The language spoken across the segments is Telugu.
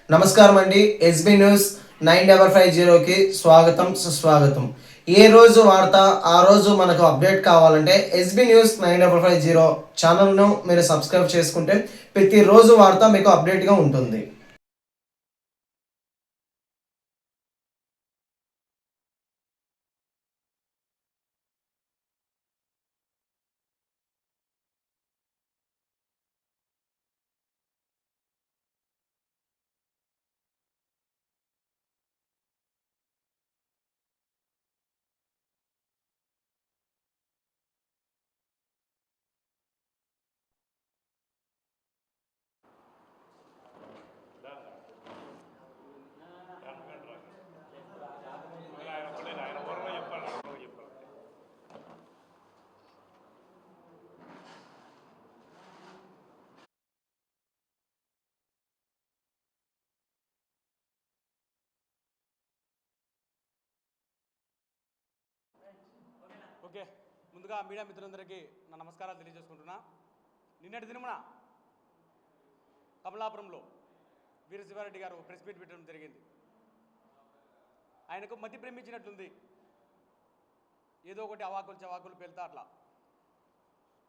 నమస్కారం అండి. ఎస్బీ న్యూస్ 9550కి స్వాగతం సుస్వాగతం. ఏ రోజు వార్త ఆ రోజు మనకు అప్డేట్ కావాలంటే ఎస్బీ న్యూస్ 9550 ఛానల్ను మీరు సబ్స్క్రైబ్ చేసుకుంటే ప్రతిరోజు వార్త మీకు అప్డేట్గా ఉంటుంది. ఓకే, ముందుగా మీడియా మిత్రులందరికీ నా నమస్కారాలు తెలియజేసుకుంటున్నా. నిన్నటి దినమున కమలాపురంలో వీరశివారెడ్డి గారు ప్రెస్ మీట్ పెట్టడం జరిగింది. ఆయనకు మతి ప్రేమించినట్లుంది. ఏదో ఒకటి అవాకులు చవాకులు పేలుతా అట్లా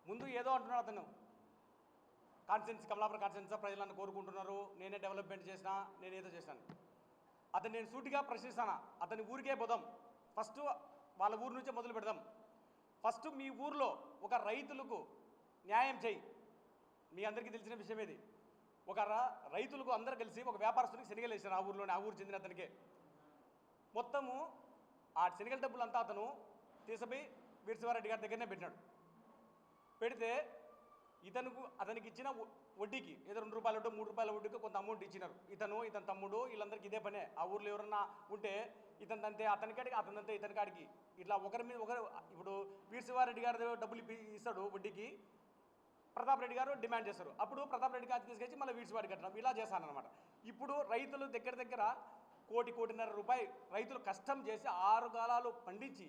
ముందు ఏదో అంటున్నాడు అతను. కమలాపురం కాన్స్టిట్యున్సీ ప్రజలను కోరుకుంటున్నారు, నేనే డెవలప్మెంట్ చేసినా, నేనేదో చేశాను. అతను నేను సూటిగా ప్రశ్నిస్తాను. అతని ఊరికే పోదాం, ఫస్ట్ వాళ్ళ ఊరు నుంచే మొదలు పెడదాం. ఫస్ట్ మీ ఊర్లో ఒక రైతులకు న్యాయం చేయి. మీ అందరికీ తెలిసిన విషయం ఇది. ఒక రైతులకు అందరూ కలిసి ఒక వ్యాపారస్తునికి శనిగలు వేశారు. ఆ ఊర్లోనే, ఆ ఊరు చెందిన అతనికే మొత్తము ఆ శనిగల డబ్బులంతా అతను తీసుకుపోయి వీరశివారెడ్డి గారి దగ్గరనే పెట్టినాడు. పెడితే అతనికి ఇచ్చిన వడ్డీకి ఏదో ₹2 ₹3 వడ్డీకి కొంత అమౌంట్ ఇచ్చినారు. ఇతని తమ్ముడు వీళ్ళందరికీ ఇదే పనే. ఆ ఊర్లో ఎవరన్నా ఉంటే ఇతనిదంతే అతనికాడికి, అతనిదంతే ఇతనికాడికి, ఇట్లా ఒకరి మీద ఒకరు. ఇప్పుడు వీరశివారెడ్డి గారి డబ్బులు ఇస్తాడు వడ్డీకి, ప్రతాప్ రెడ్డి గారు డిమాండ్ చేస్తారు. అప్పుడు ప్రతాప్ రెడ్డి గారు తీసుకొచ్చి మళ్ళీ వీరశివారెడ్డి కట్టడం, ఇలా చేస్తానన్నమాట. ఇప్పుడు రైతులు దగ్గర కోటిన్నర రూపాయలు రైతులు కష్టం చేసి 6 కాలాలు పండించి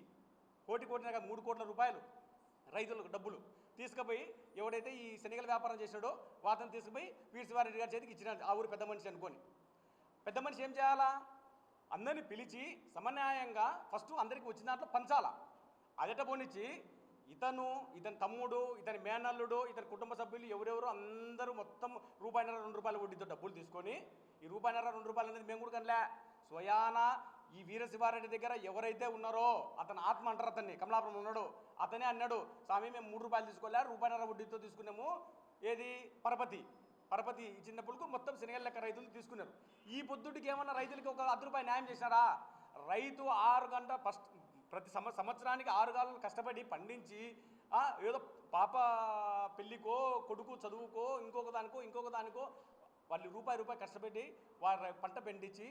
కోటిన్నర 3 కోట్ల రూపాయలు రైతులకు డబ్బులు తీసుకుపోయి ఎవడైతే ఈ శనిగల వ్యాపారం చేశాడో వాతను తీసుకుపోయి వీరశివారెడ్డి గారి చేతికి ఇచ్చినాడు. ఆ ఊరు పెద్ద మనిషి అనుకొని. పెద్ద మనిషి ఏం చేయాలా? అందరినీ పిలిచి సమన్యాయంగా ఫస్ట్ అందరికీ వచ్చిన దాంట్లో పంచాలా. అదట పోనిచ్చి ఇతని తమ్ముడు, ఇతని మేనల్లుడు, ఇతని కుటుంబ సభ్యులు ఎవరెవరు అందరూ మొత్తం ₹1.5 ₹2 వడ్డీతో డబ్బులు తీసుకొని, ఈ ₹1.5 ₹2 అనేది మేము కూడా కనలే, స్వయాన ఈ వీరశివారెడ్డి దగ్గర ఎవరైతే ఉన్నారో అతను ఆత్మ అంటారు, అతన్ని కమలాపురం ఉన్నాడు, అతనే అన్నాడు, స్వామి మేము ₹3 తీసుకోలే, ₹1.5 వడ్డీతో తీసుకున్నాము. ఏది పరపతి ఇచ్చినప్పుడు మొత్తం శనిగల లెక్క రైతులు తీసుకున్నారు. ఈ పొద్దుటికి ఏమన్నా రైతులకి ఒక ₹10 న్యాయం చేశారా? రైతు 6 గంటల ప్రతి సంవత్సరానికి 6 గంటలు కష్టపడి పండించి ఏదో పాప పెళ్ళికో, కొడుకు చదువుకో, ఇంకొక దానికో వాళ్ళు రూపాయి కష్టపెట్టి వారి పంట పండించి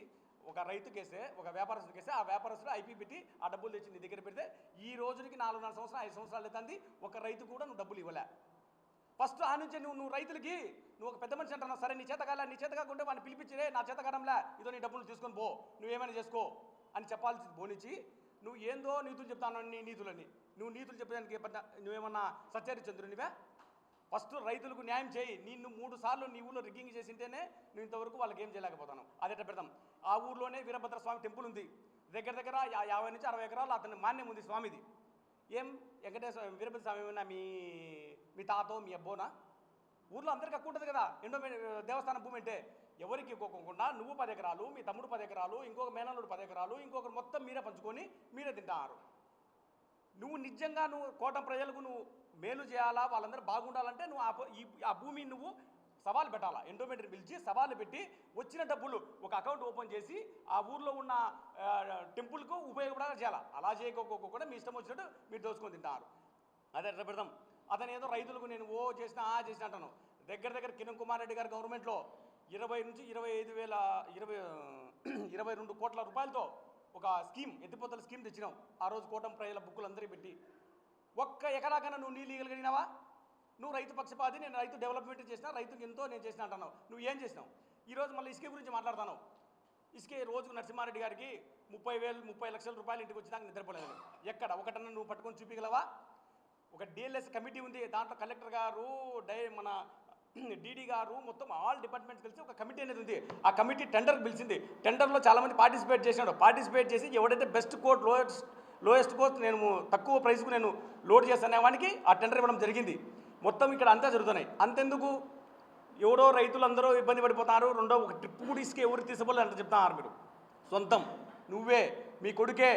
ఒక రైతుకేస్తే, ఒక వ్యాపారస్తుడికేస్తే, ఆ వ్యాపారస్తుడు ఐపీ పెట్టి ఆ డబ్బులు తెచ్చి నీ దగ్గర పెడితే ఈ రోజుకి 4.5 సంవత్సరాలు 5 సంవత్సరాలు అవుతుంది, ఒక రైతు కూడా నువ్వు డబ్బులు ఇవ్వలే. ఫస్ట్ ఆ నుంచి నువ్వు రైతులకి నువ్వు ఒక పెద్ద మనిషి అంటున్నావు. సరే నీ చేత కాకుంటే వాడిని పిలిపించిరే, నా చేత కాడంలా, ఇదో నీ డబ్బులు తీసుకొని పో, నువ్వేమైనా చేసుకో అని చెప్పాల్సి బోనిచ్చి, నువ్వు ఏందో నీతులు చెప్తాను. నీ నీతులని నువ్వు నీతులు చెప్పడానికి నువ్వేమన్నా సత్యహరిచంద్రునివే? ఫస్ట్ రైతులకు న్యాయం చేయి. నిన్ను 3 సార్లు నీ ఊళ్ళో రిగ్గింగ్ చేసింటేనే నువ్వు ఇంతవరకు వాళ్ళకి ఏం చేయలేకపోతాను. అదెట్ట పెడతాం? ఆ ఊర్లోనే వీరభద్రస్వామి టెంపుల్ ఉంది. దగ్గర 50 నుంచి 60 ఎకరాలు అతని మాన్యం ఉంది స్వామిది. ఏం వెంకటేశ్వర వీరభద్ర స్వామి ఏమన్నా మీ తాతో మీ అబ్బోనా? ఊర్లో అందరికీ హక్కు ఉంటుంది కదా, దేవస్థానం భూమి అంటే. ఎవరికి ఇవ్వకుండా నువ్వు 10 ఎకరాలు, మీ తమ్ముడు 10 ఎకరాలు, ఇంకొక మేనల్లుడు 10 ఎకరాలు, ఇంకొకరు మొత్తం మీరే పంచుకొని మీరే తింటారు. నువ్వు నిజంగా కోటం ప్రజలకు నువ్వు మేలు చేయాలా, వాళ్ళందరూ బాగుండాలంటే నువ్వు ఆ భూమిని నువ్వు సవాలు పెట్టాలా. ఎండోమెంట్ని పిలిచి సవాలు పెట్టి వచ్చిన డబ్బులు ఒక అకౌంట్ ఓపెన్ చేసి ఆ ఊర్లో ఉన్న టెంపుల్కు ఉపయోగపడేలా చేయాలా. అలా చేయకపోకుండా మీ ఇష్టం వచ్చినట్టు మీరు దోచుకొని తింటారు. అదే ఎట్లా పెడదాం? అతను ఏదో రైతులకు నేను చేసిన అంటాను. దగ్గర కిరణ్ కుమార్ రెడ్డి గారి గవర్నమెంట్లో 20 నుంచి 22 కోట్ల రూపాయలతో ఒక స్కీమ్, ఎత్తిపోతల స్కీమ్ తెచ్చినావు. ఆ రోజు కోటం ప్రజల బుక్కులు అందరికీ పెట్టి. ఒక్క ఎకరాకైనా నువ్వు నీళ్ళు ఇవ్వగలిగినావా? నువ్వు రైతు పక్షపాతి, నేను రైతు డెవలప్మెంట్ చేసినా, రైతుకి ఎంతో నేను చేసిన అంటున్నావు. నువ్వు ఏం చేసినావు? ఈరోజు మళ్ళీ ఇసుక గురించి మాట్లాడుతాను. ఇసుకే రోజుకు నరసింహారెడ్డి గారికి 30 లక్షల రూపాయలు ఇంటికి వచ్చినాక నిద్రపోలేదు. ఎక్కడ ఒకటన్నా నువ్వు పట్టుకొని చూపించగలవా? ఒక డిఎల్ఎస్ కమిటీ ఉంది, దాంట్లో కలెక్టర్ గారు మన డీడీ గారు మొత్తం ఆల్ డిపార్ట్మెంట్స్ కలిసి ఒక కమిటీ అనేది ఉంది. ఆ కమిటీ టెండర్కి పిలిచింది. టెండర్లో చాలామంది పార్టిసిపేట్ చేసినాడు. పార్టిసిపేట్ చేసి ఎవడైతే బెస్ట్ కోట్ లోయెస్ట్ కోట్ నేను తక్కువ ప్రైస్కు నేను లోడ్ చేస్తానే వానికి ఆ టెండర్ ఇవ్వడం జరిగింది. మొత్తం ఇక్కడ అంతా జరుగుతున్నాయి. అంతెందుకు ఎవరో రైతులందరూ ఇబ్బంది పడిపోతున్నారు. రెండో ఒక ట్రిప్ కూడా ఇసుక ఎవరు తీసుకోవాలి అంత చెప్తున్నారు. మీరు సొంతం నువ్వే మీ కొడుకే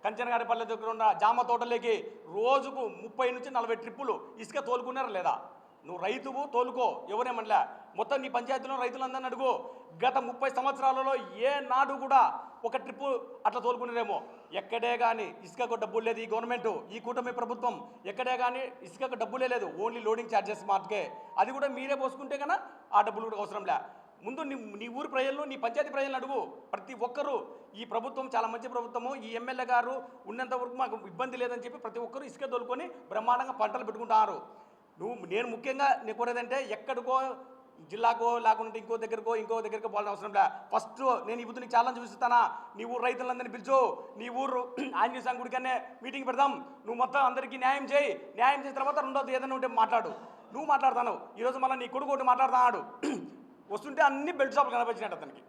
కంచనగారిపల్లె దగ్గర ఉన్న జామ తోటలోకి రోజుకు 30 నుంచి 40 ట్రిప్పులు ఇసుక తోలుకున్నారా లేదా? నువ్వు రైతువు తోలుకో, ఎవరేమనలే. మొత్తం నీ పంచాయతీలో రైతులందరిని అడుగు. గత 30 సంవత్సరాలలో ఏ నాడు కూడా ఒక ట్రిప్పు అట్లా తోలుకునేరేమో. ఎక్కడే కానీ ఇసుకకు డబ్బులు లేదు. ఈ గవర్నమెంట్, ఈ కూటమి ప్రభుత్వం ఎక్కడే కానీ ఇసుకకు డబ్బులే లేదు. ఓన్లీ లోడింగ్ ఛార్జెస్ మాత్రమే. అది కూడా మీరే పోసుకుంటే కన్నా ఆ డబ్బులు కూడా అవసరం లే. ముందు నీ ఊరు ప్రజలను, నీ పంచాయతీ ప్రజలను అడుగు. ప్రతి ఒక్కరూ ఈ ప్రభుత్వం చాలా మంచి ప్రభుత్వము, ఈ ఎమ్మెల్యే గారు ఉన్నంత వరకు మాకు ఇబ్బంది లేదని చెప్పి ప్రతి ఒక్కరూ ఇసుక తోలుకొని బ్రహ్మాండంగా పంటలు పెట్టుకుంటారు. నేను ముఖ్యంగా నీకు కోరేదంటే ఎక్కడికో జిల్లాకో లేకుంటే ఇంకో దగ్గరకో పోవాలని అవసరం లే. ఫస్ట్ నేను ఈ బుద్ధి నీకు ఛాలెంజ్ చూపిస్తానా, నీ ఊరు రైతులందరినీ పిలుచు. నీ ఊరు ఆంజనేయ స్వామి గుడికనే మీటింగ్ పెడదాం. నువ్వు మొత్తం అందరికీ న్యాయం చేయి. న్యాయం చేసిన తర్వాత రెండోది ఏదైనా ఉంటే మాట్లాడు. నువ్వు మాట్లాడతాను. ఈరోజు మళ్ళీ నీ కొడుకు ఒకటి మాట్లాడుతున్నాడు. వస్తుంటే అన్ని బెల్ట్ షాపులు కనిపించినట్టు అతనికి.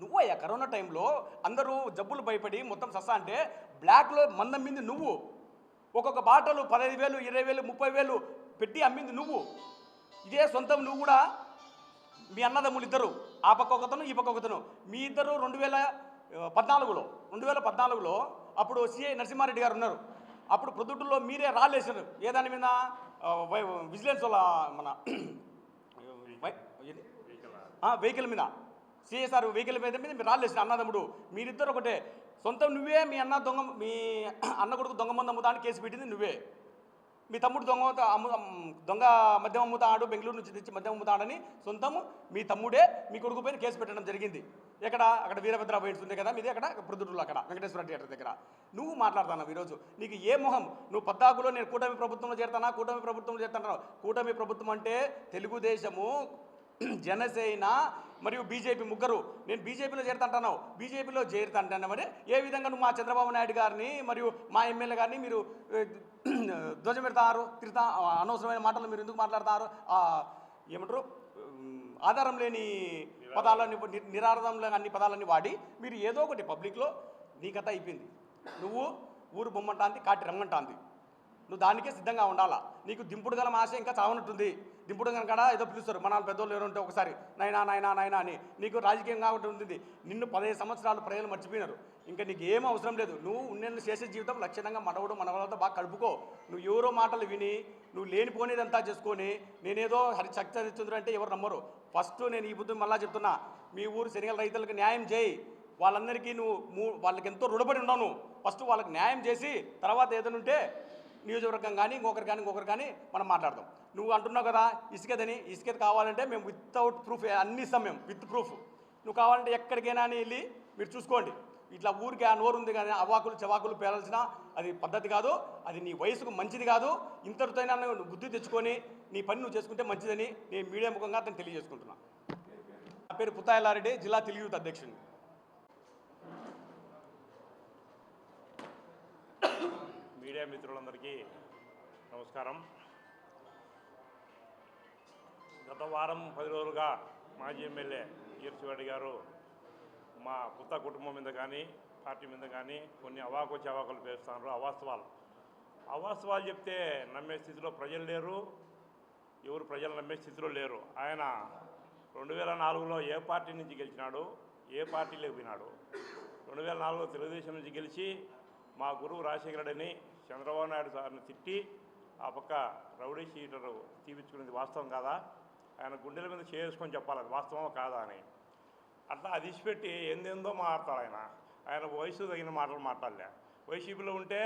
నువ్వయ్యా కరోనా టైంలో అందరూ జబ్బులు భయపడి మొత్తం సస్తా అంటే బ్లాక్లో మందం మీద నువ్వు ఒక్కొక్క బాటలు 15,000, 20,000, 30,000 పెట్టి అమ్మింది నువ్వు. ఇదే సొంతం నువ్వు కూడా. మీ అన్నదమ్ములు ఇద్దరు, ఆ పక్క ఒకతను ఈ పక్క ఒకతను, మీ ఇద్దరు 2014లో అప్పుడు సిఐ నరసింహారెడ్డి గారు ఉన్నారు. అప్పుడు ప్రొద్దుటూరులో మీరే రాళ్ళేసారు. ఏ దాని మీద? విజిలెన్స్ వాళ్ళ మన వెహికల్ మీద, సిఎస్ఆర్ వెహికల్ మీద మీరు రాళ్ళేసిన అన్నదమ్ముడు. మీరిద్దరు ఒకటే. సొంతం నువ్వే. మీ అన్న కొడుకు దొంగ మందు అమ్ముతాడని కేసు పెట్టింది నువ్వే. మీ తమ్ముడు దొంగ మద్యం అమ్ముతాడు, బెంగళూరు నుంచి తెచ్చి మద్యం అమ్ముతాడని సొంతము మీ తమ్ముడే మీ కొడుకు పైన కేసు పెట్టడం జరిగింది. అక్కడ వీరభద్ర వైట్స్ ఉంది కదా మీది, అక్కడ ప్రొద్దుటూరులో, అక్కడ వెంకటేశ్వర థియేటర్ దగ్గర. నువ్వు మాట్లాడుతున్నావు ఈరోజు. నీకు ఏ మొహం? నువ్వు 14లో నేను కూటమి ప్రభుత్వంలో చేరుతానా, కూటమి ప్రభుత్వం అంటే తెలుగుదేశము, జనసేన మరియు బీజేపీ ముగ్గురు. నేను బీజేపీలో చేరుతాంటున్నావు. బీజేపీలో చేరుతాంటాను మరి ఏ విధంగా నువ్వు మా చంద్రబాబు నాయుడు గారిని మరియు మా ఎమ్మెల్యే గారిని మీరు ధ్వజం పెడతారు, అనవసరమైన మాటలు మీరు ఎందుకు మాట్లాడతారు? ఏమంటారు, ఆధారం లేని పదాలని, నిరాధారం లేని అన్ని పదాలన్నీ వాడి మీరు ఏదో ఒకటి పబ్లిక్లో నీ కథ అయిపోయింది. నువ్వు ఊరు బొమ్మంటాంది, కాటి రమ్మంటాంది. నువ్వు దానికే సిద్ధంగా ఉండాలా. నీకు దింపుడు గల ఆశ ఇంకా చావనట్టుంది. దింపుడు కనుక ఏదో పిలుస్తారు మన పెద్దోళ్ళు ఎవరుంటే ఒకసారి నాయనా అని. నీకు రాజకీయం కాబట్టి ఉంటుంది. నిన్ను 15 సంవత్సరాలు ప్రజలు మర్చిపోయినారు. ఇంకా నీకు ఏం అవసరం లేదు. నువ్వు నేను చేసే జీవితం లక్షణంగా మనవలతో బాగా కడుపుకో. నువ్వు ఎవరో మాటలు విని నువ్వు లేనిపోనేదంతా చేసుకొని నేనేదో హరిచంద్రుడు అంటే ఎవరు నమ్మరు. ఫస్ట్ నేను ఈ బుద్ధి మళ్ళా చెప్తున్నా, మీ ఊరు శనగల రైతులకు న్యాయం చేయి. వాళ్ళందరికీ వాళ్ళకి ఎంతో రుణపడి ఉన్నాను. ఫస్ట్ వాళ్ళకి న్యాయం చేసి తర్వాత ఏదైనా ఉంటే నియోజకవర్గం కానీ ఇంకొకరు కానీ మనం మాట్లాడదాం. నువ్వు అంటున్నావు కదా ఇసుక కావాలంటే మేము వితౌట్ ప్రూఫ్ అన్ని ఇస్తాం, మేము విత్ ప్రూఫ్. నువ్వు కావాలంటే ఎక్కడికైనా అని వెళ్ళి మీరు చూసుకోండి. ఇట్లా ఊరికి ఆ నోరు ఉంది కానీ అవాకులు చవాకులు పేరాల్సిన అది పద్ధతి కాదు. అది నీ వయసుకు మంచిది కాదు. ఇంతటితోనైనా నువ్వు బుద్ధి తెచ్చుకొని నీ పని నువ్వు చేసుకుంటే మంచిదని నేను మీడియా ముఖంగా అతను తెలియజేసుకుంటున్నా. నా పేరు పుత్తాయలారెడ్డి, జిల్లా తెలుగు యూత్ అధ్యక్షుడిని. మీడియా మిత్రులందరికీ నమస్కారం. గత వారం 10 రోజులుగా మాజీ ఎమ్మెల్యే ఈర్చివాడి గారు మా కొత్త కుటుంబం మీద కానీ పార్టీ మీద కానీ కొన్ని అవాకులు పేరుస్తున్నారు. అవాస్తవాలు చెప్తే నమ్మే స్థితిలో ప్రజలు లేరు, ఎవరు ప్రజలు నమ్మే స్థితిలో లేరు. ఆయన 2004లో ఏ పార్టీ నుంచి గెలిచినాడు, ఏ పార్టీలోకి పోయినాడు. 2004లో తెలుగుదేశం నుంచి గెలిచి మా గురువు రాజశేఖర రెడ్డిని, చంద్రబాబు నాయుడు సార్ని తిట్టి ఆ పక్క రౌడీ షీటరు తీపించుకునేది వాస్తవం కాదా? ఆయన గుండెల మీద చేసుకొని చెప్పాలి అది వాస్తవమా కాదా అని. అట్లా అది ఇచ్చిపెట్టి ఎందెందో మాట్లాడతాడు ఆయన వయసు తగిన మాటలు మాట్లాడలే. వైసీపీలో ఉంటే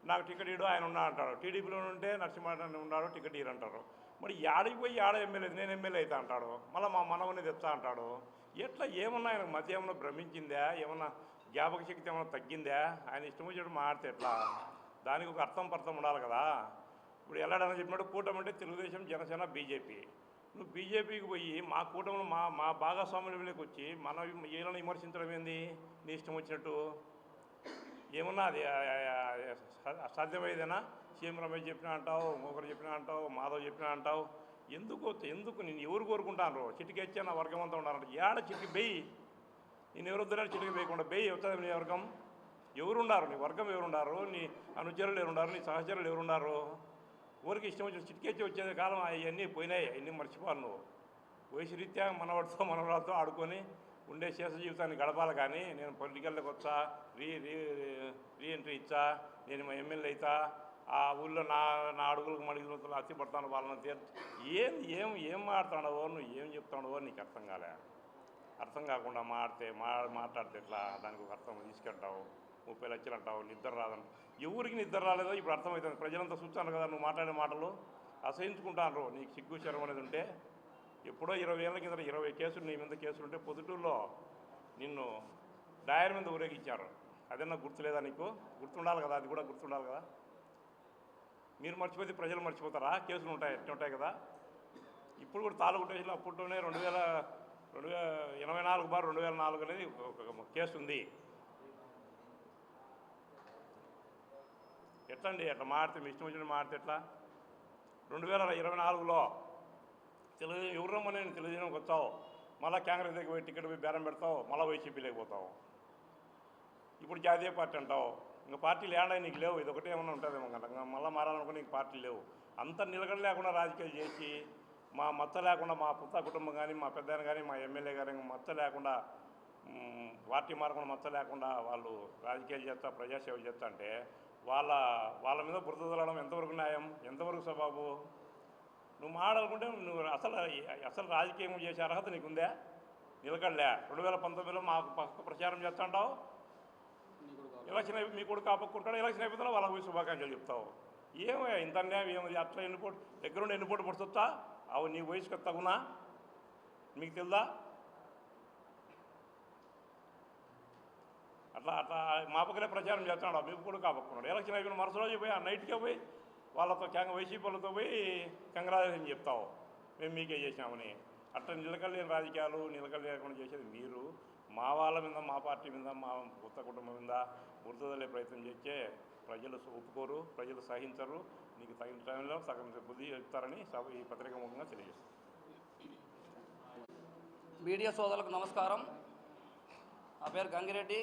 నాకు టికెట్ ఇడు ఆయన ఉన్నా అంటాడు, టీడీపీలో ఉంటే నరసింహారెడ్డి ఉన్నాడు టికెట్ ఇరంటారు. మరి యాడికి పోయి ఎమ్మెల్యే నేను ఎమ్మెల్యే అవుతా అంటాడు, మళ్ళీ మా మనవని తెస్తా అంటాడు. ఎట్లా ఏమన్నా ఆయనకు మధ్య ఏమన్నా భ్రమించిందా, ఏమన్నా జ్ఞాపక శక్తి ఏమన్నా తగ్గిందా? ఆయన ఇష్టం వచ్చినట్టు మాడితే ఎట్లా? దానికి ఒక అర్థం ఉండాలి కదా. ఇప్పుడు ఎల్లాడని చెప్పినట్టు కూటమి అంటే తెలుగుదేశం, జనసేన, బీజేపీ. నువ్వు బీజేపీకి పోయి మా కూటమిలో మా భాగస్వాములకి వచ్చి మనం వీళ్ళని విమర్శించడం ఏంది నీ ఇష్టం వచ్చినట్టు? ఏమన్నా అది సాధ్యమయ్యేదేనా? సీఎం రమేష్ చెప్పినా అంటావు, ఇంకొకరు చెప్పినా అంటావు, మాధవ్ చెప్పినా అంటావు. ఎందుకు నేను ఎవరు కోరుకుంటాను? చిటికి ఇచ్చా నా వర్గం అంతా ఉన్నారంట. ఏడ చిటికి బెయ్యి, నేను ఎవరు వద్దన్నాడు చిటికి వేయకుండా బెయ్యి అవుతుంది నీ వర్గం. ఎవరున్నారు నీ వర్గం? ఎవరున్నారు నీ అనుచరులు? ఎవరున్నారు నీ సహచరులు? ఎవరున్నారు? ఊరికి ఇష్టం వచ్చిన చిటికెచ్చి వచ్చేది కాలం అవన్నీ పోయినాయి, అవన్నీ మర్చిపోవాలి. నువ్వు వయసు రీత్యా మనవాడితో మనవరాలతో ఆడుకొని ఉండే శేష జీవితాన్ని గడపాలి. కానీ నేను పొలిటికల్లోకి వచ్చా, రీఎంట్రీ ఇచ్చా, నేను మా ఎమ్మెల్యే అవుతా, ఆ ఊళ్ళో నా అడుగులకు మడుగులు అత్తి పడతాను వాళ్ళని ఏం మాట్లాడవో, నువ్వు ఏం చెప్తాడవో నీకు అర్థం కాలే. అర్థం కాకుండా మాట్లాడితే ఎట్లా? దానికి ఒక అర్థం తీసుకెళ్తావు. 30 లక్షలు అంటావు, నిద్ర రాదంట. ఎవరికి నిద్ర రాలేదో ఇప్పుడు అర్థమవుతుంది. ప్రజలంతా చూస్తాను కదా నువ్వు మాట్లాడే మాటలు అసహించుకుంటాను. నీకు సిగ్గు శరం అనేది ఉంటే ఎప్పుడో 20 ఏళ్ళ కింద 20 కేసులు నీ మీద కేసులు ఉంటే పొద్దుటూరులో నిన్ను డయర్ మీద ఊరేగించారు. అదన్నా గుర్తులేదా నీకు? గుర్తుండాలి కదా, అది కూడా గుర్తుండాలి కదా. మీరు మర్చిపోతే ప్రజలు మర్చిపోతారా? కేసులు ఉంటాయి కదా. ఇప్పుడు కూడా తాలూకు స్టేషన్లో అప్పట్లోనే 84/2004 అనేది ఒక కేసు ఉంది. ఎట్లండి అట్లా మాడితే? మీ ఇష్టం వచ్చిన మాడితే ఎట్లా? 2024లో తెలుగుదేశం ఎవరు రమ్మని తెలుగుదేశంకి వచ్చావు, మళ్ళీ కాంగ్రెస్ దగ్గర పోయి టికెట్ పోయి బేరం పెడతావు, మళ్ళీ వైసీపీ లేకపోతావు. ఇప్పుడు జాతీయ పార్టీ అంటావు. ఇంకా పార్టీలు ఏడాయి నీకు లేవు. ఇది ఒకటే ఏమన్నా ఉంటుందేమో కదా. మళ్ళీ మారాలనుకుని నీకు పార్టీలు లేవు. అంత నిలకడ లేకుండా రాజకీయాలు చేసి మా మచ్చ లేకుండా, మా పుత్త కుటుంబం కానీ, మా పెద్దాయన కానీ, మా ఎమ్మెల్యే కానీ మచ్చ లేకుండా, పార్టీ మారకుండా మచ్చ లేకుండా వాళ్ళు రాజకీయాలు చేస్తా, ప్రజాసేవ చేస్తా అంటే వాళ్ళ మీద బురద తల్లడం ఎంతవరకు న్యాయం? ఎంతవరకు సబాబు? నువ్వు మాట్లాడుకుంటే నువ్వు అసలు రాజకీయం చేసే అర్హత నీకుందా? నిలకడలే. 2019లో మాకు పక్క ప్రచారం చేస్తా ఉంటావు. ఎలక్షన్ మీ కొడుకు ఆపక్కుంటాడు. ఎలక్షన్ అయిపోతున్నా వాళ్ళకి పోయి శుభాకాంక్షలు చెప్తావు. ఏమయ్యా ఇంత అన్యాయం? ఏమది? అట్లా దగ్గరుండి ఎన్నిపోటు పడుతుందా? అవి నీ వయసుకు తగునా? మీకు తెలుదా? అట్లా మా పక్కనే ప్రచారం చేస్తున్నాడు. మీకు కూడా కాపక్కున్నాడు. ఎలక్షన్ అయిపోయిన మరుసటి రోజు పోయి ఆ నైట్కే పోయి వాళ్ళతో వైసీపీ వాళ్ళతో పోయి కంగ్రాచులేషన్ చెప్తావు మేము మీకే చేసినామని. అట్లా నిలకడలేని రాజకీయాలు నిలకడలేకుండా చేసేది మీరు. మా వాళ్ళ మీద, మా పార్టీ మీద, మా కొత్త కుటుంబం మీద బురదలే ప్రయత్నం చేస్తే ప్రజలు ఒప్పుకోరు, ప్రజలు సహించరు. నీకు తగిన టైంలో సగం బుద్ధి చెప్తారని ఈ పత్రిక ముఖంగా తెలియజేస్తాను. మీడియా సోదరులకు నమస్కారం. నా పేరు గంగిరెడ్డి,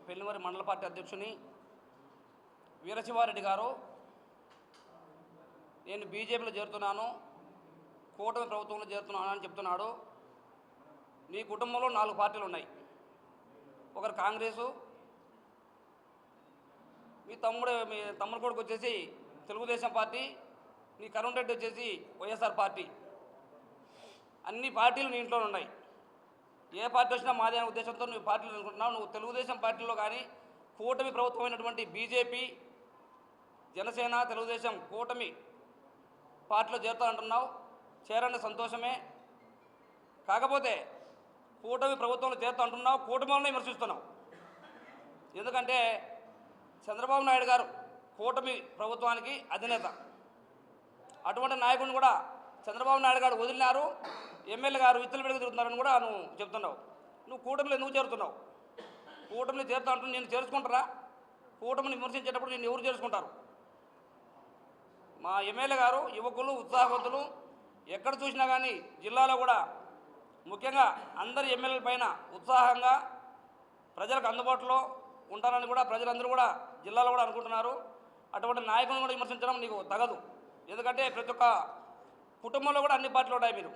పెళ్లిమరి మండల పార్టీ అధ్యక్షుని. వీరశివారెడ్డి గారు నేను బీజేపీలో చేరుతున్నాను, కూటమి ప్రభుత్వంలో చేరుతున్నాను అని చెప్తున్నాడు. నీ కుటుంబంలో 4 పార్టీలు ఉన్నాయి. ఒకరు కాంగ్రెసు, మీ తమ్ముడు కొడుకు వచ్చేసి తెలుగుదేశం పార్టీ, నీ కరుణ్ రెడ్డి వచ్చేసి వైఎస్ఆర్ పార్టీ. అన్ని పార్టీలు నీ ఇంట్లో ఉన్నాయి. ఏ పార్టీ వచ్చినా మాదే అనే ఉద్దేశంతో నువ్వు పార్టీలు అనుకుంటున్నావు. నువ్వు తెలుగుదేశం పార్టీలో కానీ కూటమి ప్రభుత్వమైనటువంటి బీజేపీ, జనసేన, తెలుగుదేశం కూటమి పార్టీలో చేరుతా అంటున్నావు. చేరండి, సంతోషమే. కాకపోతే కూటమి ప్రభుత్వంలో చేరుతా అంటున్నావు, కూటమిలోనే విమర్శిస్తున్నావు. ఎందుకంటే చంద్రబాబు నాయుడు గారు కూటమి ప్రభుత్వానికి అధినేత. అటువంటి నాయకుడిని కూడా చంద్రబాబు నాయుడు గారు వదిలినారు. ఎమ్మెల్యే గారు విత్తులు పెడుగు తిరుగుతున్నారని కూడా నువ్వు చెప్తున్నావు. నువ్వు కూటమిలో ఎందుకు చేరుతున్నావు? కూటమిలో చేరుతా అంటున్నా, నేను చేర్చుకుంటారా? కూటమిని విమర్శించేటప్పుడు నేను ఎవరు చేర్చుకుంటారు? మా ఎమ్మెల్యే గారు యువకులు, ఉత్సాహవంతులు. ఎక్కడ చూసినా కానీ జిల్లాలో కూడా ముఖ్యంగా అందరి ఎమ్మెల్యేల పైన ఉత్సాహంగా ప్రజలకు అందుబాటులో ఉంటారని కూడా ప్రజలందరూ కూడా జిల్లాలో కూడా అనుకుంటున్నారు. అటువంటి నాయకులను కూడా విమర్శించడం నీకు తగదు. ఎందుకంటే ప్రతి ఒక్క కుటుంబంలో కూడా అన్ని పార్టీలు ఉంటాయి మీరు.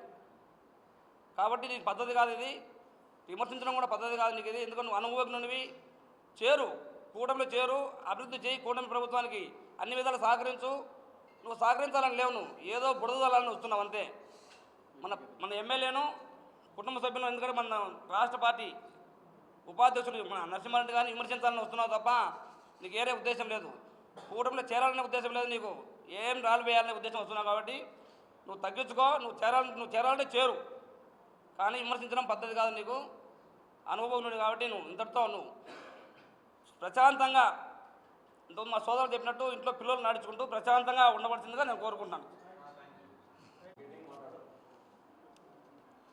కాబట్టి నీకు పద్ధతి కాదు ఇది. విమర్శించడం కూడా పద్ధతి కాదు నీకు ఇది. ఎందుకంటే నువ్వు అనుభవజ్ఞునివి. చేరు, కూటమిలో చేరు, అభివృద్ధి చేయి. కూటమి ప్రభుత్వానికి అన్ని విధాలు సహకరించు. నువ్వు సహకరించాలని లేవు, నువ్వు ఏదో బుడదలని వస్తున్నావు అంతే. మన ఎమ్మెల్యేను, కుటుంబ సభ్యులను, ఎందుకంటే మన రాష్ట్ర పార్టీ ఉపాధ్యక్షుడు మన నరసింహారెడ్డి గారిని విమర్శించాలని వస్తున్నావు తప్ప నీకు ఏరే ఉద్దేశం లేదు. కూటమిలో చేరాలనే ఉద్దేశం లేదు నీకు. ఏం రాళ్ళు వేయాలనే ఉద్దేశం వస్తున్నావు. కాబట్టి నువ్వు తగ్గించుకో. నువ్వు చేరాలంటే చేరు, కానీ విమర్శించడం పద్ధతి కాదు నీకు. అనుభవం నుండి కాబట్టి నువ్వు ఇంతటితో నువ్వు ప్రశాంతంగా ఇంతకు మా సోదరులు చెప్పినట్టు ఇంట్లో పిల్లలు నడుచుకుంటూ ప్రశాంతంగా ఉండవలసిందిగా నేను కోరుకుంటున్నాను.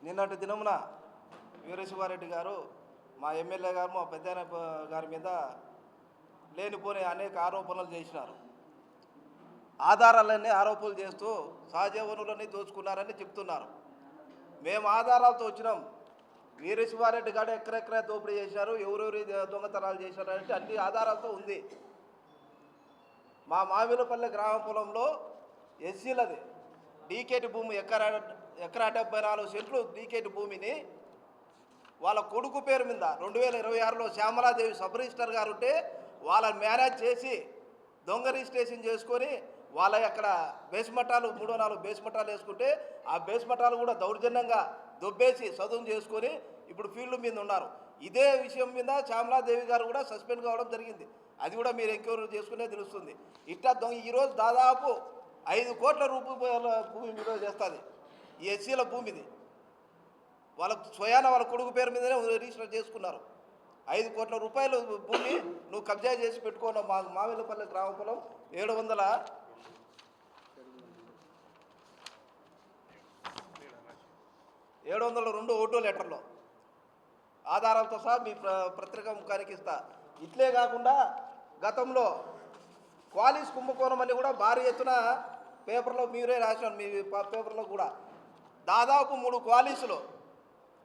నిన్నటి దినమున వీరశివారెడ్డి గారు మా ఎమ్మెల్యే గారు, మా పెద్దాయన గారి మీద లేనిపోని అనేక ఆరోపణలు చేసినారు. ఆధారాలన్నీ ఆరోపణలు చేస్తూ సహజ వనరులన్నీ దోచుకున్నారని చెప్తున్నారు. మేము ఆధారాలతో వచ్చినాం. వీరశివారెడ్డి గారు ఎక్కడెక్కడ దోపిడీ చేశారు, ఎవరెవరి దొంగతనాలు చేశారు అంటే అన్ని ఆధారాలతో ఉంది. మా మామిలపల్లి గ్రామ పొలంలో ఎస్సీలది డీకేటి భూమి ఎకరా 74 సెంట్లు డీకేటి భూమిని వాళ్ళ కొడుకు పేరు మీద 2026లో శ్యామలాదేవి సబ్ రిజిస్టర్ గారు ఉంటే వాళ్ళని మేనేజ్ చేసి దొంగ రిజిస్ట్రేషన్ చేసుకొని వాళ్ళ అక్కడ బేస్మట్టాలు 3-4 బేస్మట్టాలు వేసుకుంటే ఆ బేస్మట్టాలు కూడా దౌర్జన్యంగా దొబ్బేసి చదువు చేసుకొని ఇప్పుడు ఫీల్డ్ మీద ఉన్నారు. ఇదే విషయం మీద శ్యామలాదేవి గారు కూడా సస్పెండ్ కావడం జరిగింది. అది కూడా మీరు ఎంక్వైరీ చేసుకునే తెలుస్తుంది. ఇట్లా ఈరోజు దాదాపు 5 కోట్ల రూపాయల భూమి మీద చేస్తుంది ఈ ఎస్సీల భూమిది. వాళ్ళకు స్వయాన వాళ్ళ కొడుకు పేరు మీదనే రిజిస్టర్ చేసుకున్నారు. 5 కోట్ల రూపాయలు భూమి నువ్వు కబ్జా చేసి పెట్టుకున్నావు. మా మామిలపల్లి గ్రామ పొలం 702 ఓటో లెటర్లో ఆధారాలతో సహా మీ పత్రికా ముఖానికి ఇస్తా. ఇట్లే కాకుండా గతంలో క్వాలిస్ కుంభకోణం అని కూడా భారీ ఎత్తున పేపర్లో మీరే రాశాను. మీ పేపర్లో కూడా దాదాపు 3 క్వాలిస్లు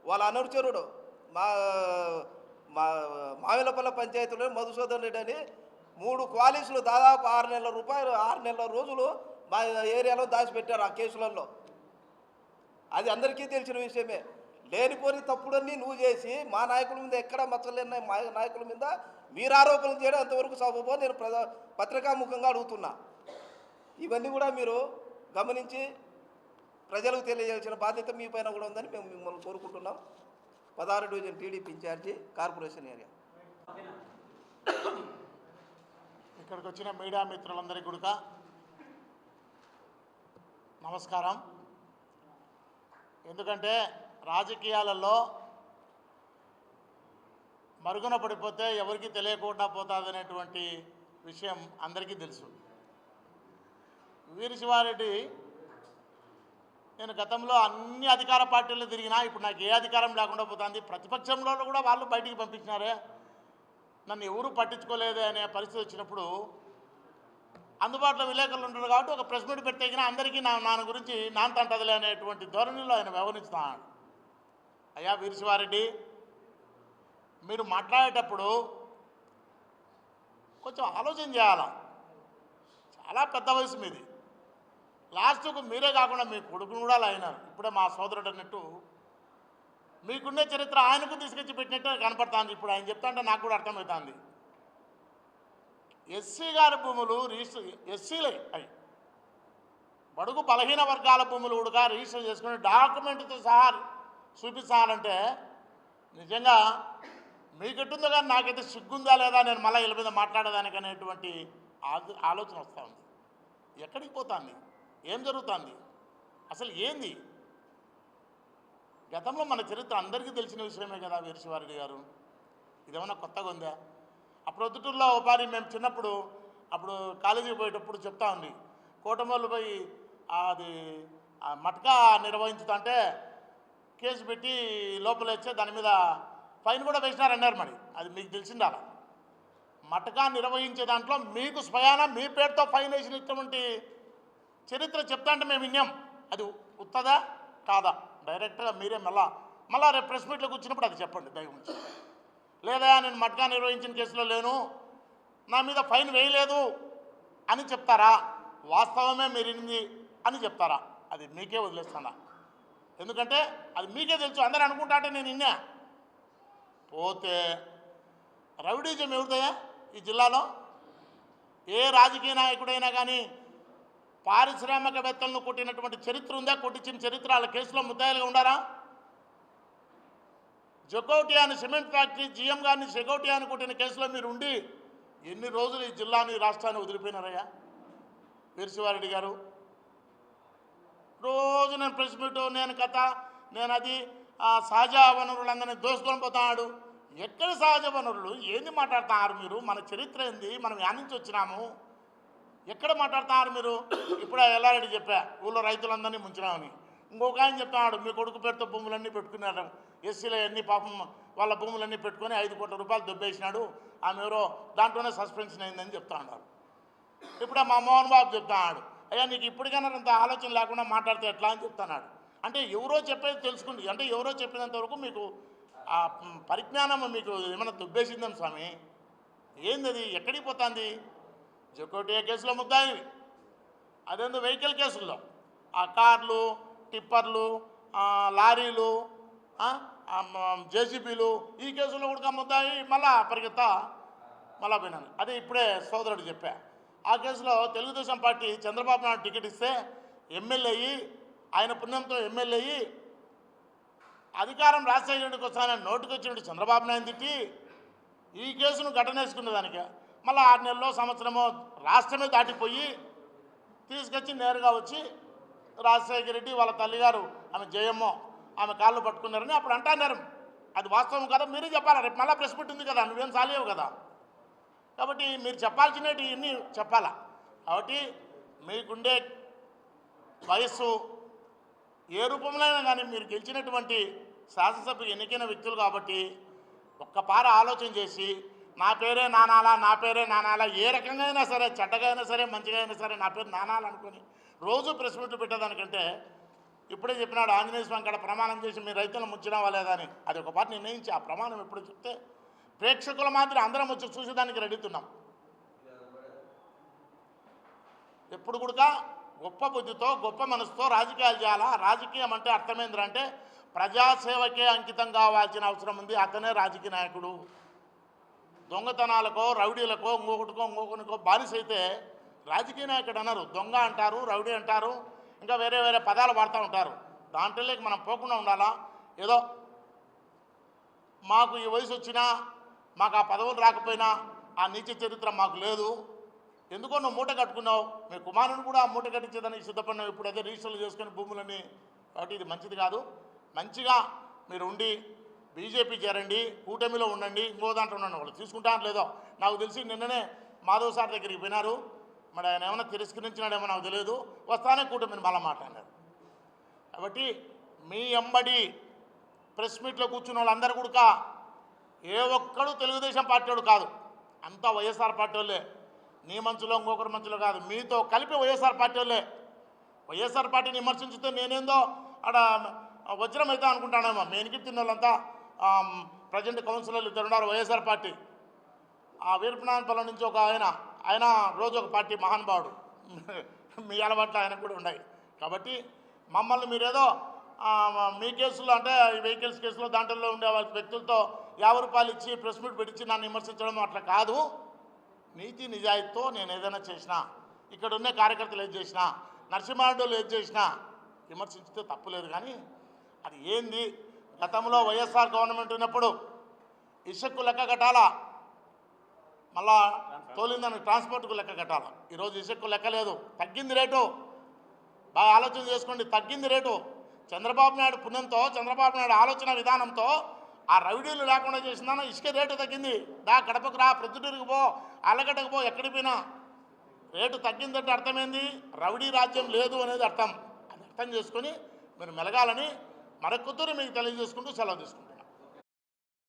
వాళ్ళ అనుచరుడు మామిలపల్లి పంచాయతీలో మధుసూదన్ రెడ్డి అని 3 క్వాలిస్లు దాదాపు 6 నెలల రూపాయలు 6 నెలల రోజులు మా ఏరియాలో దాచిపెట్టారు ఆ కేసులలో. అది అందరికీ తెలిసిన విషయమే. లేనిపోని తప్పుడన్నీ నువ్వు చేసి మా నాయకుల మీద ఎక్కడ మచ్చలేని మా నాయకుల మీద మీరు ఆరోపణలు చేయడం అంతవరకు సబబో నేను పత్రికాముఖంగా అడుగుతున్నా. ఇవన్నీ కూడా మీరు గమనించి ప్రజలకు తెలియజేయాల్సిన బాధ్యత మీ పైన కూడా ఉందని మేము మిమ్మల్ని కోరుకుంటున్నాం. 16 division TDP in charge corporation area. ఇక్కడికి వచ్చిన మీడియా మిత్రులందరికీ కూడా నమస్కారం. ఎందుకంటే రాజకీయాలలో మరుగున పడిపోతే ఎవరికి తెలియకుండా పోతుందనేటువంటి విషయం అందరికీ తెలుసు. వీరశివారెడ్డి నేను గతంలో అన్ని అధికార పార్టీలు తిరిగినా ఇప్పుడు నాకు ఏ అధికారం లేకుండా పోతుంది. ప్రతిపక్షంలో కూడా వాళ్ళు బయటికి పంపించినారే, నన్ను ఎవరూ పట్టించుకోలేదే అనే పరిస్థితి వచ్చినప్పుడు అందుబాటులో విలేకరులు ఉంటారు కాబట్టి ఒక ప్రెస్ మీట్ పెట్టినా అందరికీ నా గురించి నాంతంటదిలే అనేటువంటి ధోరణిలో ఆయన వ్యవహరిస్తున్నాడు. అయ్యా వీరశివారెడ్డి, మీరు మాట్లాడేటప్పుడు కొంచెం ఆలోచన చేయాలా. చాలా పెద్ద వయసు మీది. లాస్ట్కు మీరే కాకుండా మీ కొడుకును కూడా అయినారు. ఇప్పుడే మా సోదరుడు అన్నట్టు మీకున్నే చరిత్ర ఆయనకు తీసుకొచ్చి పెట్టినట్టు కనపడుతుంది. ఇప్పుడు ఆయన చెప్తాంటే నాకు కూడా అర్థమవుతుంది. ఎస్సీ గారి భూములు రిజిస్టర్ ఎస్సీలే అవి బడుగు బలహీన వర్గాల భూములు కూడా రిజిస్టర్ చేసుకుని డాక్యుమెంట్తో సహా చూపించాలంటే నిజంగా మీకెట్టుందో కానీ నాకైతే సిగ్గుందా లేదా నేను మళ్ళీ వీళ్ళ మీద మాట్లాడేదానికి అనేటువంటి ఆలోచన వస్తూ ఉంది. ఎక్కడికి పోతుంది? ఏం జరుగుతుంది? అసలు ఏంది? గతంలో మన చరిత్ర అందరికీ తెలిసిన విషయమే కదా వీరశివారెడ్డి గారు. ఇదేమన్నా కొత్తగా ఉందా? అప్పుడు ఒద్దుటూరులో ఒకసారి మేము చిన్నప్పుడు అప్పుడు కాలేజీకి పోయేటప్పుడు చెప్తా ఉంది, కోటమల్లు పోయి అది మట్కా నిర్వహించుతుంటే కేసు పెట్టి లోపల వచ్చే దాని మీద ఫైన్ కూడా వేసినారన్నారు. మరి అది మీకు తెలిసిందా? మట్కా నిర్వహించే దాంట్లో మీకు స్వయాన మీ పేరుతో ఫైన్ వేసినటువంటి చరిత్ర చెప్తా అంటే మేము విన్నాం. అది ఉత్తదా కాదా? డైరెక్ట్గా మీరే మళ్ళా రేపు ప్రెస్ మీట్లోకి వచ్చినప్పుడు అది చెప్పండి దయవుంచి. లేదా నేను మట్కా నిర్వహించిన కేసులో లేను, నా మీద ఫైన్ వేయలేదు అని చెప్తారా? వాస్తవమే మీరింది అని చెప్తారా? అది మీకే వదిలేస్తానా? ఎందుకంటే అది మీకే తెలుసు. అందరూ అనుకుంటా అంటే నేను ఇన్నా. పోతే రౌడీజం ఎవరిదయ్యా ఈ జిల్లాలో? ఏ రాజకీయ నాయకుడైనా కానీ పారిశ్రామికవేత్తలను కొట్టినటువంటి చరిత్ర ఉందా? కొట్టించిన చరిత్ర వాళ్ళ కేసులో ముద్దాయిలుగా ఉండారా? జకోటియాని సిమెంట్ ఫ్యాక్టరీ జీఎం గారిని జకోటియాని కొట్టిన కేసులో మీరు ఉండి ఎన్ని రోజులు ఈ జిల్లాని రాష్ట్రాన్ని వదిలిపోయినారయ్యా వీరశివారెడ్డి గారు? రోజు నేను ప్రెస్ మీటు, నేను కథ, నేను అది సహజ వనరులందరినీ దోసుకొని పోతున్నాడు. ఎక్కడ సహజ వనరులు? ఏంది మాట్లాడుతున్నారు మీరు? మన చరిత్ర ఏంది? మనం యాడ్ నుంచి వచ్చినాము? ఎక్కడ మాట్లాడుతున్నారు మీరు? ఇప్పుడు ఎల్లారెడ్డి చెప్పా ఊళ్ళో రైతులందరినీ ముంచినామని. ఇంకొక ఆయన చెప్తున్నాడు మీ కొడుకు పేరుతో భూములన్నీ పెట్టుకున్నాడు, ఎస్సీలో అన్ని పాపం వాళ్ళ భూములన్నీ పెట్టుకొని 5 కోట్ల రూపాయలు దొబ్బేసినాడు, ఆమె ఎవరో దాంట్లోనే సస్పెన్షన్ అయిందని చెప్తా ఉన్నారు. ఇప్పుడే మా మోహన్ బాబు చెప్తున్నాడు, అయ్యా నీకు ఇప్పటికైనా అంత ఆలోచన లేకుండా మాట్లాడితే ఎట్లా అని చెప్తున్నాడు. అంటే ఎవరో చెప్పేది తెలుసుకుంది, అంటే ఎవరో చెప్పినంత వరకు మీకు ఆ పరిజ్ఞానం మీకు ఏమైనా దుబ్బేసిందని స్వామి. ఏంది అది, ఎక్కడికి పోతుంది? జకోటియా కేసులో ముద్దాయి, అదేందో వెహికల్ కేసుల్లో ఆ కార్లు, టిప్పర్లు, లారీలు, జేసీబీలు, ఈ కేసుల్లో కూడా ముద్దాయి మళ్ళా పరిగెత్తా మళ్ళా పోయినాను. అదే ఇప్పుడే సోదరుడు చెప్పా, ఆ కేసులో తెలుగుదేశం పార్టీ చంద్రబాబు నాయుడు టికెట్ ఇస్తే ఎమ్మెల్యే అయ్యి, ఆయన పుణ్యంతో ఎమ్మెల్యే అయ్యి అధికారం రాజశేఖరుడికి వస్తానని నోటుకొచ్చినట్టు చంద్రబాబు నాయుడు తిట్టి ఈ కేసును ఘటనేసుకునే దానికి మళ్ళీ 6 నెలల్లో సంవత్సరమో రాష్ట్రమే దాటిపోయి తీసుకొచ్చి నేరుగా వచ్చి రాజశేఖర రెడ్డి వాళ్ళ తల్లిగారు ఆమె జయమ్మో ఆమె కాళ్ళు పట్టుకున్నారని అప్పుడు అంటున్నారు. అది వాస్తవం కదా, మీరే చెప్పాలా. రేపు మళ్ళీ ప్రెస్ మీట్ ఉంది కదా, నువ్వేం సాలేవు కదా. కాబట్టి మీరు చెప్పాల్సినవి ఇన్ని చెప్పాలా. కాబట్టి మీకుండే వయస్సు ఏ రూపంలోనైనా కానీ మీరు గెలిచినటువంటి శాసనసభ్యులు ఎన్నికైన వ్యక్తులు కాబట్టి ఒక్కపార ఆలోచన చేసి నా పేరే నానాలా, నా పేరే నానాలా, ఏ రకంగా అయినా సరే, చెడ్డగా అయినా సరే, మంచిగా అయినా సరే నా పేరు నానాలా అనుకొని రోజు ప్రెస్ మీట్లు పెట్టేదానికంటే ఇప్పుడే చెప్పినాడు ఆంజనేయ స్వామి కాడ ప్రమాణం చేసి మీరు రైతులను ముంచినావా లేదా అని, అది ఒక పార్టీ నిర్ణయించి ఆ ప్రమాణం ఎప్పుడు చెప్తే ప్రేక్షకుల మాదిరి అందరం వచ్చి చూసేదానికి రెడీతున్నాం. ఎప్పుడు కూడా గొప్ప బుద్ధితో గొప్ప మనసుతో రాజకీయాలు చేయాలా. రాజకీయం అంటే అర్థమేంద్రంటే ప్రజాసేవకే అంకితం కావాల్సిన అవసరం ఉంది. అతనే రాజకీయ నాయకుడు. దొంగతనాలకో రౌడీలకో ఇంకొకటికో బానిస అయితే రాజకీయ నాయకుడు అన్నారు. దొంగ అంటారు, రౌడీ అంటారు, ఇంకా వేరే వేరే పదాలు వాడుతూ ఉంటారు. దాంట్లోకి మనం పోకుండా ఉండాలా. ఏదో మాకు ఈ వయసు వచ్చినా మాకు ఆ పదవులు రాకపోయినా ఆ నీచ చరిత్ర మాకు లేదు. ఎందుకో నువ్వు మూట కట్టుకున్నావు, మీ కుమారుని కూడా మూట కట్టించేదానికి సిద్ధపడినావు. ఇప్పుడు అదే రిజిస్టర్లు చేసుకుని భూములని. కాబట్టి ఇది మంచిది కాదు. మంచిగా మీరు ఉండి బీజేపీ చేరండి, కూటమిలో ఉండండి, ఇంకో దాంట్లో ఉండండి. వాళ్ళు తీసుకుంటాను లేదో నాకు తెలిసి నిన్ననే మాధవ్ సార్ దగ్గరికి పోయినారు. మరి ఆయన ఏమైనా తిరస్కరించినాడేమో నాకు తెలియదు. వస్తానే కూటమిని మళ్ళీ మాట్లాడినారు. కాబట్టి మీ ఎంబడి ప్రెస్ మీట్లో కూర్చున్న వాళ్ళందరూ కూడా ఏ ఒక్కడు తెలుగుదేశం పార్టీ కాదు, అంతా వైఎస్ఆర్ పార్టీ వాళ్ళే. నీ మంచులో ఇంకొకరి మంచులో కాదు, మీతో కలిపి వైఎస్ఆర్ పార్టీ వాళ్ళే. వైఎస్ఆర్ పార్టీని విమర్శించితే నేనేందో అక్కడ వజ్రం అవుతా అనుకుంటానేమో. మెయిన్కి తిన్న వాళ్ళంతా ప్రజెంట్ కౌన్సిలర్లు ఇద్దరు ఉన్నారు వైఎస్ఆర్ పార్టీ. ఆ వీరపనాయనపల్లి నుంచి ఒక ఆయన రోజు ఒక పార్టీ మహానుభావుడు. మీ అలవాట్లు ఆయనకు కూడా ఉన్నాయి. కాబట్టి మమ్మల్ని మీరేదో మీ కేసులో అంటే వెహికల్స్ కేసులో దాంట్లో ఉండే వ్యక్తులతో 50 రూపాయలు ఇచ్చి ప్రెస్ మీట్ పెట్టించి నన్ను విమర్శించడం అట్లా కాదు. నీతి నిజాయితీతో నేను ఏదైనా చేసినా, ఇక్కడ ఉన్న కార్యకర్తలు ఏది చేసినా, నరసింహారెడ్డిలు ఏది చేసినా విమర్శించితే తప్పులేదు. కానీ అది ఏంది, గతంలో వైఎస్ఆర్ గవర్నమెంట్ ఉన్నప్పుడు ఇసుక్కు లెక్క కట్టాలా, మళ్ళా తోలిందని ట్రాన్స్పోర్ట్కు లెక్క కట్టాలా. ఈరోజు ఇసుక్కు లెక్క లేదు, తగ్గింది రేటు. బాగా ఆలోచన చేసుకోండి, తగ్గింది రేటు. చంద్రబాబు నాయుడు పుణ్యంతో, చంద్రబాబు నాయుడు ఆలోచన విధానంతో ఆ రౌడీలు లేకుండా చేసిందన్న ఇసుక రేటు తగ్గింది. కడపకు రా, ప్రొద్దుటూరుకు పో, అల్లగడ్డకు పో, ఎక్కడికి పోయినా రేటు తగ్గిందంటే అర్థమైంది రౌడీ రాజ్యం లేదు అనేది అర్థం. అది అర్థం చేసుకొని మీరు మెలగాలని మరొకతూరి మీకు తెలియజేసుకుంటూ సెలవు తీసుకుంటాం.